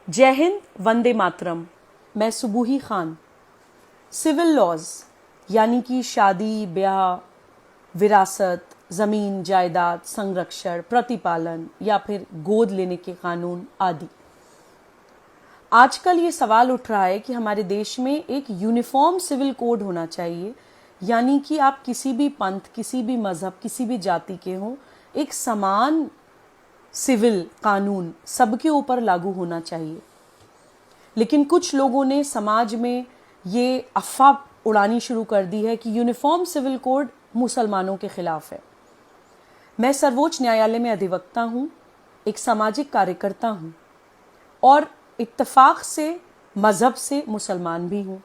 जय हिंद, वंदे मातरम। मैं सुबूही Khan. Civil laws यानी कि शादी, ब्याह, विरासत, ज़मीन जायदाद, संरक्षण, प्रतिपालन या फिर गोद लेने के कानून आदि। आजकल ये सवाल उठ रहा है कि हमारे देश में एक यूनिफॉर्म सिविल कोड होना चाहिए, यानी कि आप किसी भी पंथ, किसी भी मजहब, किसी भी जाति के हों, एक समान सिविल कानून सबके ऊपर लागू होना चाहिए। लेकिन कुछ लोगों ने समाज में ये अफवाह उड़ानी शुरू कर दी है कि यूनिफॉर्म सिविल कोड मुसलमानों के खिलाफ है। मैं सर्वोच्च न्यायालय में अधिवक्ता हूँ, एक सामाजिक कार्यकर्ता हूँ और इत्तेफाक से मजहब से मुसलमान भी हूँ।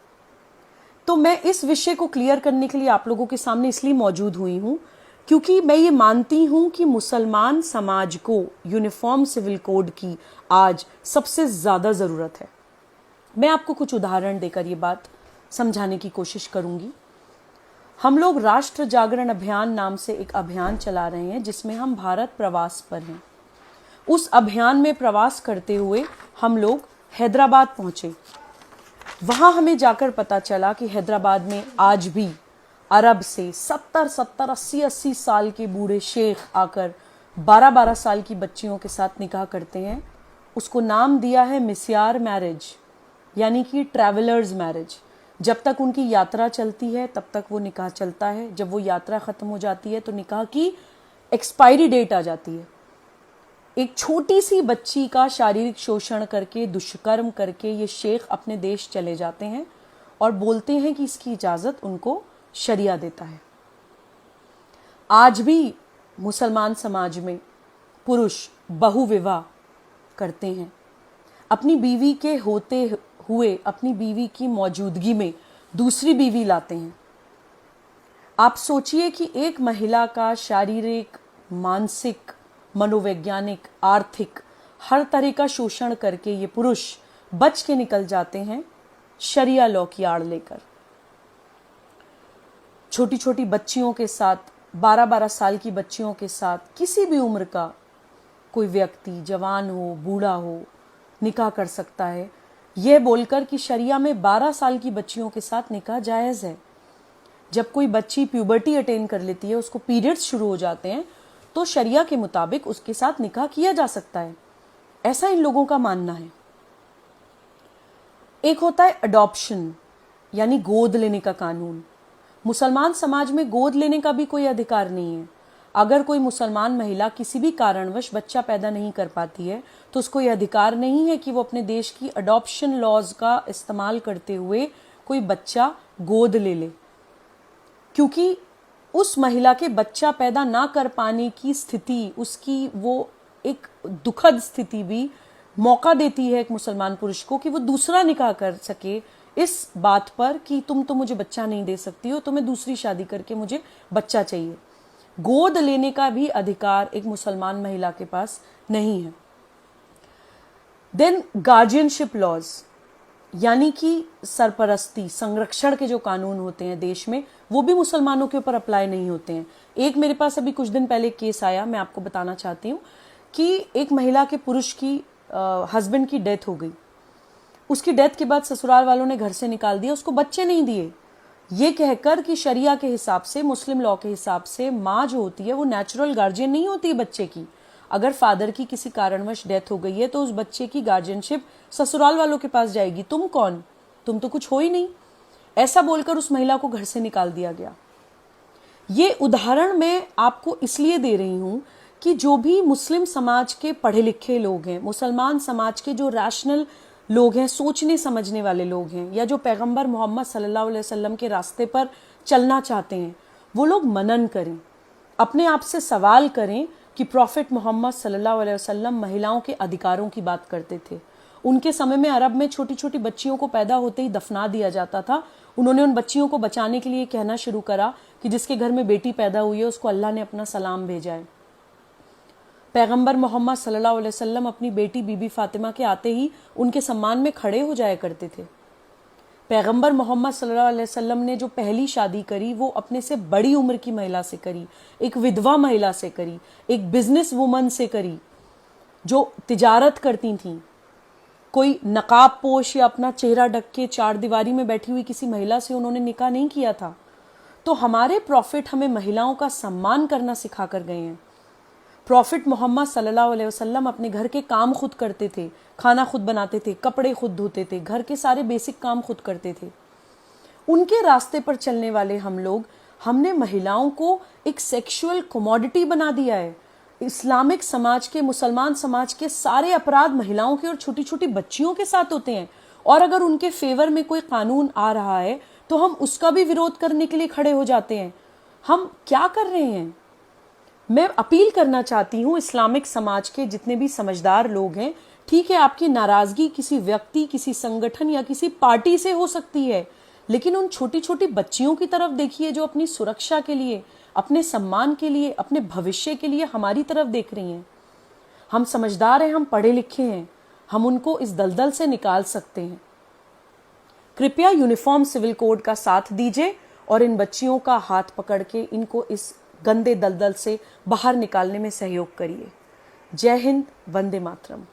तो मैं इस विषय को क्लियर करने के लिए आप लोगों के सामने इसलिए मौजूद हुई हूँ क्योंकि मैं ये मानती हूँ कि मुसलमान समाज को यूनिफॉर्म सिविल कोड की आज सबसे ज़्यादा ज़रूरत है। मैं आपको कुछ उदाहरण देकर ये बात समझाने की कोशिश करूंगी। हम लोग राष्ट्र जागरण अभियान नाम से एक अभियान चला रहे हैं जिसमें हम भारत प्रवास पर हैं। उस अभियान में प्रवास करते हुए हम लोग हैदराबाद पहुंचे। वहां हमें जाकर पता चला कि हैदराबाद में आज भी अरब से 70-70, 80-80 साल के बूढ़े शेख आकर 12-12 साल की बच्चियों के साथ निकाह करते हैं। उसको नाम दिया है मिस्यार मैरिज, यानी कि ट्रैवलर्स मैरिज। जब तक उनकी यात्रा चलती है तब तक वो निकाह चलता है। जब वो यात्रा ख़त्म हो जाती है तो निकाह की एक्सपायरी डेट आ जाती है। एक छोटी सी बच्ची का शारीरिक शोषण करके, दुष्कर्म करके ये शेख अपने देश चले जाते हैं और बोलते हैं कि इसकी इजाज़त उनको शरिया देता है। आज भी मुसलमान समाज में पुरुष बहुविवाह करते हैं। अपनी बीवी के होते हुए अपनी बीवी की मौजूदगी में दूसरी बीवी लाते हैं। आप सोचिए कि एक महिला का शारीरिक, मानसिक, मनोवैज्ञानिक, आर्थिक हर तरह का शोषण करके ये पुरुष बच के निकल जाते हैं शरिया लॉ की आड़ लेकर। छोटी छोटी बच्चियों के साथ, 12-12 साल की बच्चियों के साथ किसी भी उम्र का कोई व्यक्ति, जवान हो, बूढ़ा हो, निकाह कर सकता है, यह बोलकर कि शरिया में 12 साल की बच्चियों के साथ निकाह जायज़ है। जब कोई बच्ची प्यूबर्टी अटेन कर लेती है, उसको पीरियड्स शुरू हो जाते हैं, तो शरिया के मुताबिक उसके साथ निकाह किया जा सकता है। ऐसा इन लोगों का मानना है। एक होता है अडॉप्शन, यानी गोद लेने का कानून। मुसलमान समाज में गोद लेने का भी कोई अधिकार नहीं है। अगर कोई मुसलमान महिला किसी भी कारणवश बच्चा पैदा नहीं कर पाती है तो उसको यह अधिकार नहीं है कि वो अपने देश की अडॉप्शन लॉज का इस्तेमाल करते हुए कोई बच्चा गोद ले ले, क्योंकि उस महिला के बच्चा पैदा ना कर पाने की स्थिति, उसकी वो एक दुखद स्थिति भी मौका देती है एक मुसलमान पुरुष को कि वो दूसरा निकाह कर सके इस बात पर कि तुम तो मुझे बच्चा नहीं दे सकती हो, तो मैं दूसरी शादी करके मुझे बच्चा चाहिए। गोद लेने का भी अधिकार एक मुसलमान महिला के पास नहीं है। देन गार्जियनशिप लॉज, यानी कि सरपरस्ती, संरक्षण के जो कानून होते हैं देश में, वो भी मुसलमानों के ऊपर अप्लाई नहीं होते हैं। एक मेरे पास अभी कुछ दिन पहले केस आया, मैं आपको बताना चाहती हूँ कि एक महिला के पुरुष की हस्बैंड की डेथ हो गई। उसकी डेथ के बाद ससुराल वालों ने घर से निकाल दिया, उसको बच्चे नहीं दिए, ये कहकर कि शरिया के हिसाब से, मुस्लिम लॉ के हिसाब से माँ जो होती है वो नेचुरल गार्जियन नहीं होती है बच्चे की। अगर फादर की किसी कारणवश डेथ हो गई है तो उस बच्चे की गार्जियनशिप ससुराल वालों के पास जाएगी। तुम कौन, तुम तो कुछ हो ही नहीं, ऐसा बोलकर उस महिला को घर से निकाल दिया गया। ये उदाहरण मैं आपको इसलिए दे रही हूँ कि जो भी मुस्लिम समाज के पढ़े लिखे लोग हैं, मुसलमान समाज के जो रैशनल लोग हैं, सोचने समझने वाले लोग हैं, या जो पैगंबर मोहम्मद सल्लल्लाहु अलैहि वसल्लम के रास्ते पर चलना चाहते हैं, वो लोग मनन करें, अपने आप से सवाल करें कि प्रॉफिट मोहम्मद सल्लल्लाहु अलैहि वसल्लम महिलाओं के अधिकारों की बात करते थे। उनके समय में अरब में छोटी छोटी बच्चियों को पैदा होते ही दफना दिया जाता था। उन्होंने उन बच्चियों को बचाने के लिए कहना शुरू करा कि जिसके घर में बेटी पैदा हुई है उसको अल्लाह ने अपना सलाम भेजा है। पैगंबर मोहम्मद सल्लल्लाहु अलैहि वसल्लम अपनी बेटी बीबी फातिमा के आते ही उनके सम्मान में खड़े हो जाया करते थे। पैगंबर मोहम्मद सल्लल्लाहु अलैहि वसल्लम ने जो पहली शादी करी वो अपने से बड़ी उम्र की महिला से करी, एक विधवा महिला से करी, एक बिजनेस वुमन से करी जो तिजारत करती थीं। कोई नकाब पोश या अपना चेहरा ढक के चार दीवारी में बैठी हुई किसी महिला से उन्होंने निकाह नहीं किया था। तो हमारे प्रॉफिट हमें महिलाओं का सम्मान करना सिखा कर गए हैं। प्रॉफिट मोहम्मद सल्लल्लाहु अलैहि वसल्लम अपने घर के काम खुद करते थे, खाना खुद बनाते थे, कपड़े खुद धोते थे, घर के सारे बेसिक काम खुद करते थे। उनके रास्ते पर चलने वाले हम लोग, हमने महिलाओं को एक सेक्सुअल कमोडिटी बना दिया है। इस्लामिक समाज के, मुसलमान समाज के सारे अपराध महिलाओं के और छोटी छोटी बच्चियों के साथ होते हैं, और अगर उनके फेवर में कोई कानून आ रहा है तो हम उसका भी विरोध करने के लिए खड़े हो जाते हैं। हम क्या कर रहे हैं? मैं अपील करना चाहती हूँ इस्लामिक समाज के जितने भी समझदार लोग हैं, ठीक है आपकी नाराजगी किसी व्यक्ति, किसी संगठन या किसी पार्टी से हो सकती है, लेकिन उन छोटी छोटी बच्चियों की तरफ देखिए जो अपनी सुरक्षा के लिए, अपने सम्मान के लिए, अपने भविष्य के लिए हमारी तरफ देख रही हैं। हम समझदार हैं, हम पढ़े लिखे हैं, हम उनको इस दलदल से निकाल सकते हैं। कृपया यूनिफॉर्म सिविल कोड का साथ दीजिए और इन बच्चियों का हाथ पकड़ के इनको इस गंदे दलदल से बाहर निकालने में सहयोग करिए। जय हिंद, वंदे मातरम।